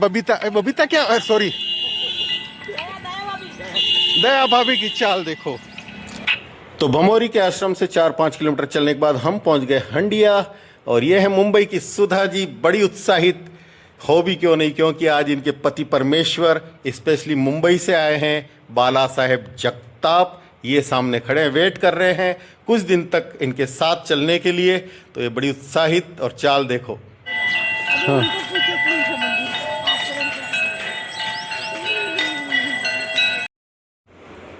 बबीता बबीता क्या सॉरी दया भाभी की चाल देखो। तो भमोरी के आश्रम से 4-5 किलोमीटर चलने के बाद हम पहुंच गए हंडिया। और ये है मुंबई की सुधा जी, बड़ी उत्साहित हो भी क्यों नहीं, क्योंकि आज इनके पति परमेश्वर स्पेशली मुंबई से आए हैं। बाला साहेब जगताप ये सामने खड़े हैं, वेट कर रहे हैं कुछ दिन तक इनके साथ चलने के लिए। तो ये बड़ी उत्साहित और चाल देखो। हाँ।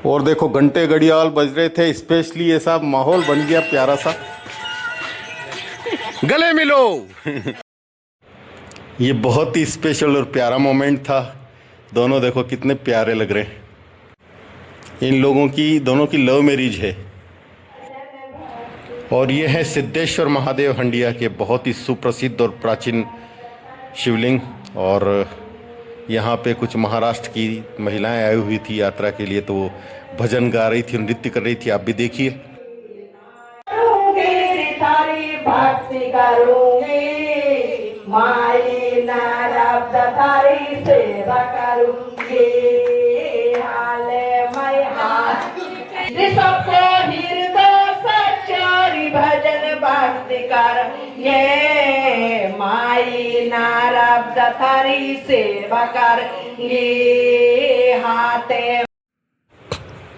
और देखो घंटे घड़ियाल बज रहे थे, स्पेशली ये सब माहौल बन गया प्यारा सा। गले मिलो। ये बहुत ही स्पेशल और प्यारा मोमेंट था। दोनों देखो कितने प्यारे लग रहे हैं। इन लोगों की दोनों की लव मैरिज है। और ये है सिद्धेश्वर महादेव हंडिया के बहुत ही सुप्रसिद्ध और प्राचीन शिवलिंग। और यहाँ पे कुछ महाराष्ट्र की महिलाएं आई हुई थी यात्रा के लिए, तो वो भजन गा रही थी, नृत्य कर रही थी। आप भी देखिए। भक्ति करूंगी माई नारद थारी सेवा करूंगी, हाले मैं हाथ सबको हृदय सच्चारी भजन भक्ति कर ये माई नारद थारी सेवा कर ये हाथे।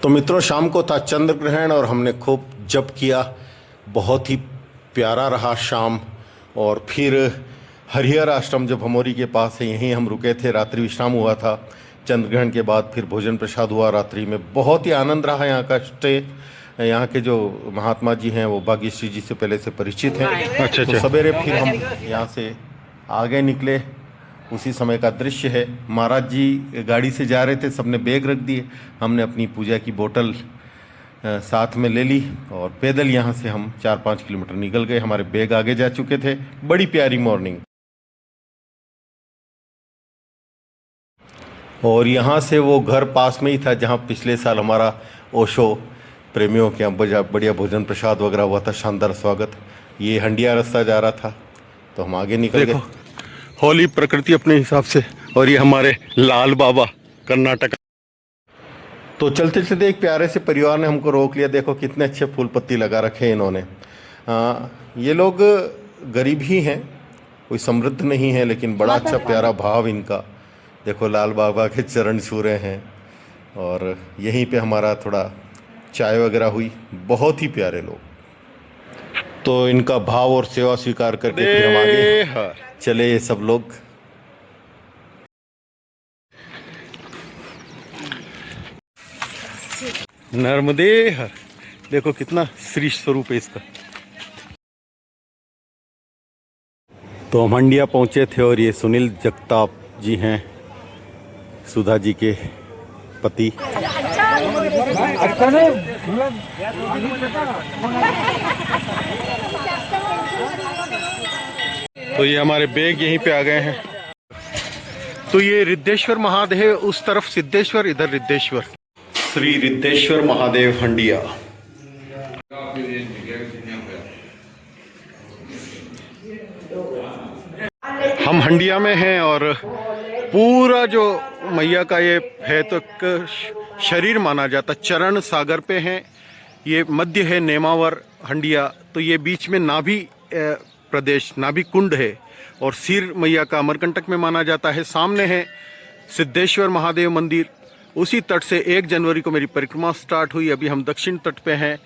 तो मित्रों, शाम को था चंद्र ग्रहण और हमने खूब जप किया। बहुत ही प्यारा रहा शाम। और फिर हरिहर आश्रम जो भमोरी के पास है, यहीं हम रुके थे, रात्रि विश्राम हुआ था। चंद्र ग्रहण के बाद फिर भोजन प्रसाद हुआ रात्रि में। बहुत ही आनंद रहा यहाँ का स्टे। यहाँ के जो महात्मा जी हैं वो भाग्यश्री जी से पहले से परिचित हैं। अच्छा। तो सवेरे फिर हम यहाँ से आगे निकले। उसी समय का दृश्य है। महाराज जी गाड़ी से जा रहे थे, सबने बैग रख दिए। हमने अपनी पूजा की बोतल साथ में ले ली और पैदल यहाँ से हम 4-5 किलोमीटर निकल गए। हमारे बैग आगे जा चुके थे। बड़ी प्यारी मॉर्निंग। और यहाँ से वो घर पास में ही था जहाँ पिछले साल हमारा ओशो प्रेमियों के यहाँ बढ़िया भोजन प्रसाद वगैरह हुआ था। शानदार स्वागत। ये हंडिया रास्ता जा रहा था तो हम आगे निकल गए। होली प्रकृति अपने हिसाब से। और ये हमारे लाल बाबा कर्नाटक। तो चलते चलते एक प्यारे से परिवार ने हमको रोक लिया। देखो कितने अच्छे फूल पत्ती लगा रखे हैं इन्होंने। ये लोग गरीब ही हैं, कोई समृद्ध नहीं है, लेकिन बड़ा अच्छा प्यारा भाव इनका। देखो लाल बाबा के चरण छू रहे हैं। और यहीं पे हमारा थोड़ा चाय वगैरह हुई। बहुत ही प्यारे लोग। तो इनका भाव और सेवा स्वीकार करके फिर हम आगे चले। ये सब लोग नर्मदे हर। देखो कितना श्री स्वरूप है इसका। तो हम हंडिया पहुंचे थे और ये सुनील जगताप जी हैं, सुधा जी के पति। तो ये हमारे बैग यहीं पे आ गए हैं। तो ये रिद्धेश्वर महादेव उस तरफ सिद्धेश्वर, इधर रिद्धेश्वर। श्री रिद्धेश्वर महादेव हंडिया। हम हंडिया में हैं और पूरा जो मैया का ये है तो एक शरीर माना जाता, चरण सागर पे हैं। ये मध्य है नेमावर हंडिया। तो ये बीच में नाभि प्रदेश, नाभि कुंड है। और सिर मैया का अमरकंटक में माना जाता है। सामने है सिद्धेश्वर महादेव मंदिर। उसी तट से 1 जनवरी को मेरी परिक्रमा स्टार्ट हुई। अभी हम दक्षिण तट पे हैं।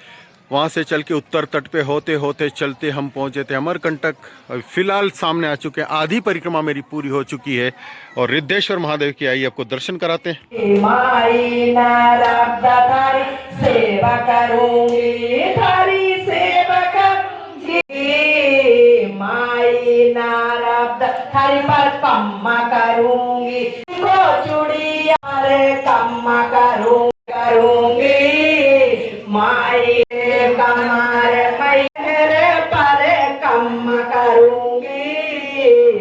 वहाँ से चल के उत्तर तट पे होते होते चलते हम पहुँचे थे अमरकंटक। अभी फिलहाल सामने आ चुके हैं। आधी परिक्रमा मेरी पूरी हो चुकी है। और रिद्धेश्वर महादेव की आइए आपको दर्शन कराते हैं। सेवा करूंगी थारी सेवा करूंगी माई नारद थारी पर कम्मा करूंगी चूड़िया कम्मा करूंगी माई कमार मेरे पर कम्मा करूंगी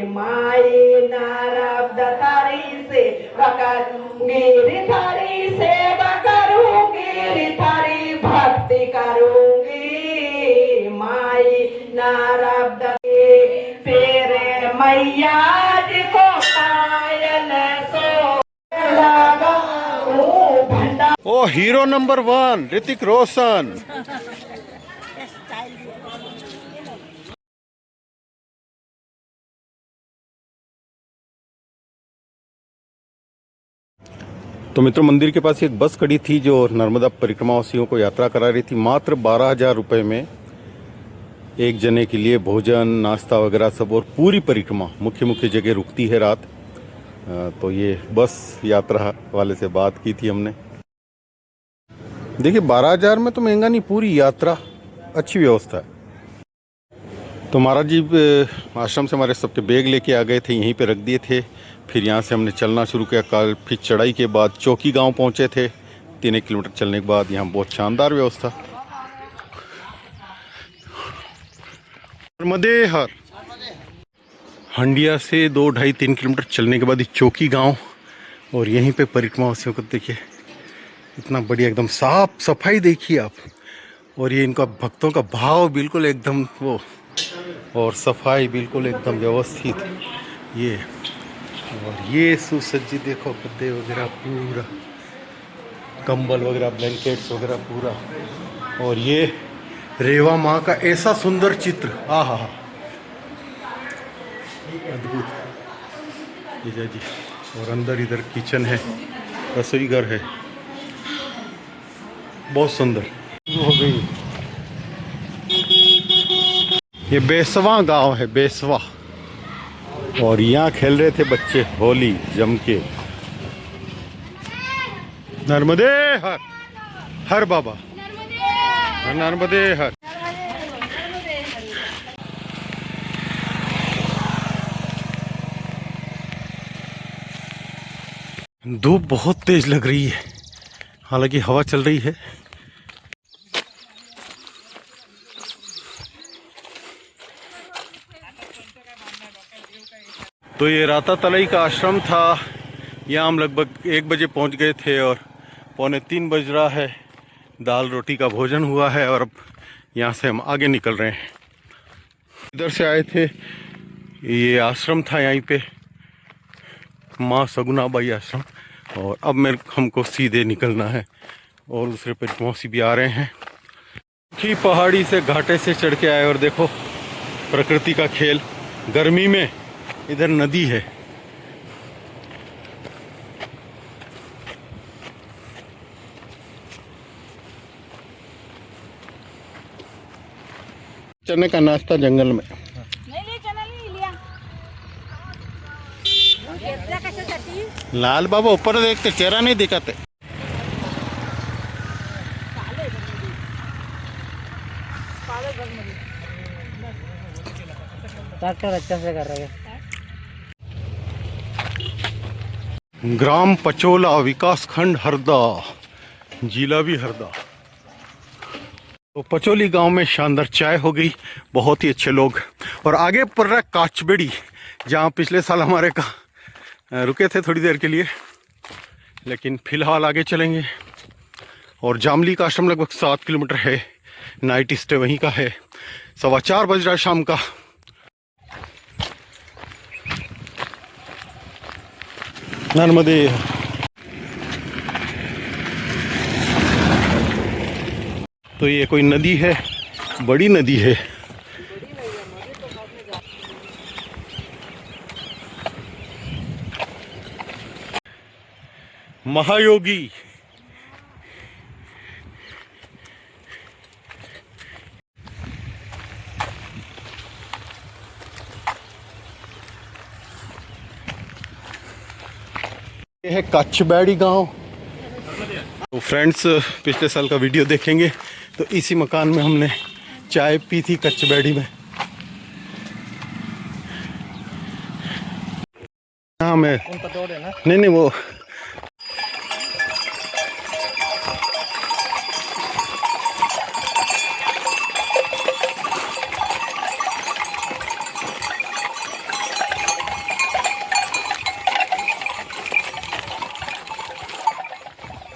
माई नारद थारी सेवा करूंगी थारी सेवा करूंगी थारी भक्ति करूंगी माई नारद तेरे मैया जी को पाया हीरो नंबर 1 ऋतिक रोशन। तो मित्रों, मंदिर के पास एक बस खड़ी थी जो नर्मदा परिक्रमावासियों को यात्रा करा रही थी। मात्र 12,000 रुपये में एक जने के लिए भोजन, नाश्ता वगैरह सब, और पूरी परिक्रमा मुख्य मुख्य जगह रुकती है रात। तो ये बस यात्रा वाले से बात की थी हमने। देखिए 12,000 में तो महंगा नहीं, पूरी यात्रा अच्छी व्यवस्था है। तो महाराज जी आश्रम से हमारे सबके बैग लेके आ गए थे, यहीं पे रख दिए थे। फिर यहाँ से हमने चलना शुरू किया। कल फिर चढ़ाई के बाद चौकी गांव पहुँचे थे। 3 किलोमीटर चलने के बाद यहाँ बहुत शानदार व्यवस्था। नर्मदे हर हंडिया से 2-2.5-3 किलोमीटर चलने के बाद ये चौकी गांव, और यहीं पे परिक्रमावासियों को देखिए इतना बढ़िया, एकदम साफ सफाई देखिए आप। और ये इनका भक्तों का भाव बिल्कुल एकदम वो, और सफाई बिल्कुल एकदम व्यवस्थित ये। और ये सुसज्जित देखो, गद्दे वगैरह पूरा, कंबल वगैरह, ब्लैंकेट्स वगैरह पूरा। और ये रेवा माँ का ऐसा सुंदर चित्र, आहा अद्भुत जीजा जी। और अंदर इधर किचन है, रसोई घर है, बहुत सुंदर हो गई। ये बेसवा गांव है, बेसवा। और यहाँ खेल रहे थे बच्चे होली जम के। नर्मदे हर, हर बाबा नर्मदे हर। धूप बहुत तेज लग रही है, हालांकि हवा चल रही है। तो ये राता तलाई का आश्रम था। यहाँ हम लगभग 1 बजे पहुँच गए थे और 2:45 बज रहा है। दाल रोटी का भोजन हुआ है और अब यहाँ से हम आगे निकल रहे हैं। इधर से आए थे, ये आश्रम था यहीं पे, माँ सगुनाबाई आश्रम। और अब हमको सीधे निकलना है और दूसरे परिक्रमावासी भी आ रहे हैं। कि पहाड़ी से घाटे से चढ़ के आए और देखो प्रकृति का खेल। गर्मी में इधर नदी है। चने का नाश्ता जंगल में। नहीं चना नहीं लिया। लाल बाबा ऊपर देखते, चेहरा नहीं दिखाते। ट्रैक्टर अच्छा से कर रहे हैं। ग्राम पचोला, विकास खंड हरदा, जिला भी हरदा। तो पचोली गांव में शानदार चाय हो गई, बहुत ही अच्छे लोग। और आगे पड़ रहा है काचबेड़ी, जहाँ पिछले साल हमारे का रुके थे थोड़ी देर के लिए, लेकिन फिलहाल आगे चलेंगे। और जामली का आश्रम लगभग 7 किलोमीटर है, नाइट स्टे वहीं का है। 4:15 बज रहा है शाम का। नर्मदे। तो ये कोई नदी है, बड़ी नदी है। महायोगी। ये है कच्छबेड़ी गांव। तो फ्रेंड्स, पिछले साल का वीडियो देखेंगे तो इसी मकान में हमने चाय पी थी, कच्छबेड़ी में। हाँ मैं नहीं वो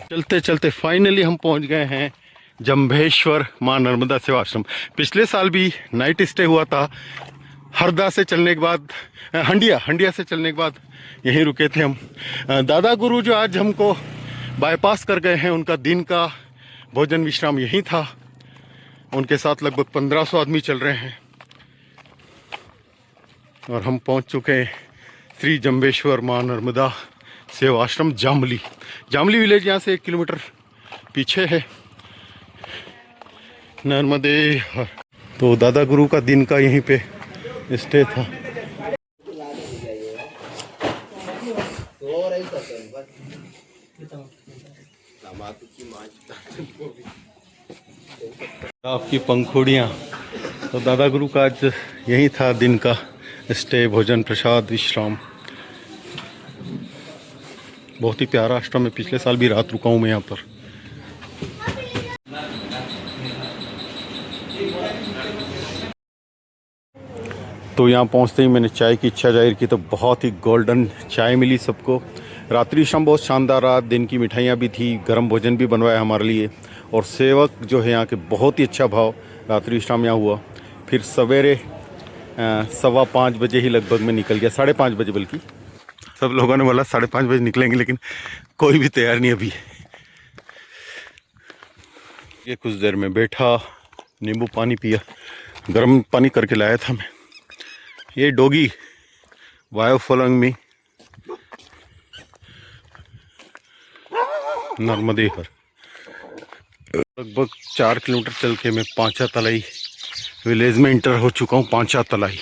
चलते चलते फाइनली हम पहुंच गए हैं जंभेश्वर माँ नर्मदा सेवा आश्रम। पिछले साल भी नाइट स्टे हुआ था। हरदा से चलने के बाद हंडिया से चलने के बाद यहीं रुके थे हम। दादा गुरु जो आज हमको बाईपास कर गए हैं। उनका दिन का भोजन विश्राम यहीं था। उनके साथ लगभग 1500 आदमी चल रहे हैं और हम पहुंच चुके हैं श्री जम्बेश्वर माँ नर्मदा सेवा आश्रम जामली। जामली विलेज यहाँ से 1 किलोमीटर पीछे है। नर्मदे हर। तो दादा गुरु का दिन का यहीं पे स्टे था। आपकी पंखुड़ियाँ। तो दादा गुरु का आज यही था दिन का स्टे, भोजन प्रसाद विश्राम। बहुत ही प्यारा आश्रम है। पिछले साल भी रात रुका हूँ मैं यहाँ पर। तो यहाँ पहुँचते ही मैंने चाय की इच्छा जाहिर की, तो बहुत ही गोल्डन चाय मिली सबको। रात्रि विश्राम बहुत शानदार रहा। दिन की मिठाइयाँ भी थी, गर्म भोजन भी बनवाया हमारे लिए, और सेवक जो है यहाँ के बहुत ही अच्छा भाव। रात्रि विश्राम यहाँ हुआ। फिर सवेरे 5:15 बजे ही लगभग में निकल गया, 5:30 बजे बल्कि। सब लोगों ने बोला 5:30 बजे निकलेंगे, लेकिन कोई भी तैयार नहीं अभी। ये कुछ देर में बैठा, नींबू पानी पिया, गर्म पानी करके लाया था मैं। ये डॉगी वायो फॉलोइंग मी नर्मदे हर। लगभग 4 किलोमीटर चल के मैं पांचा तलाई विलेज में इंटर हो चुका हूँ। पांचा तलाई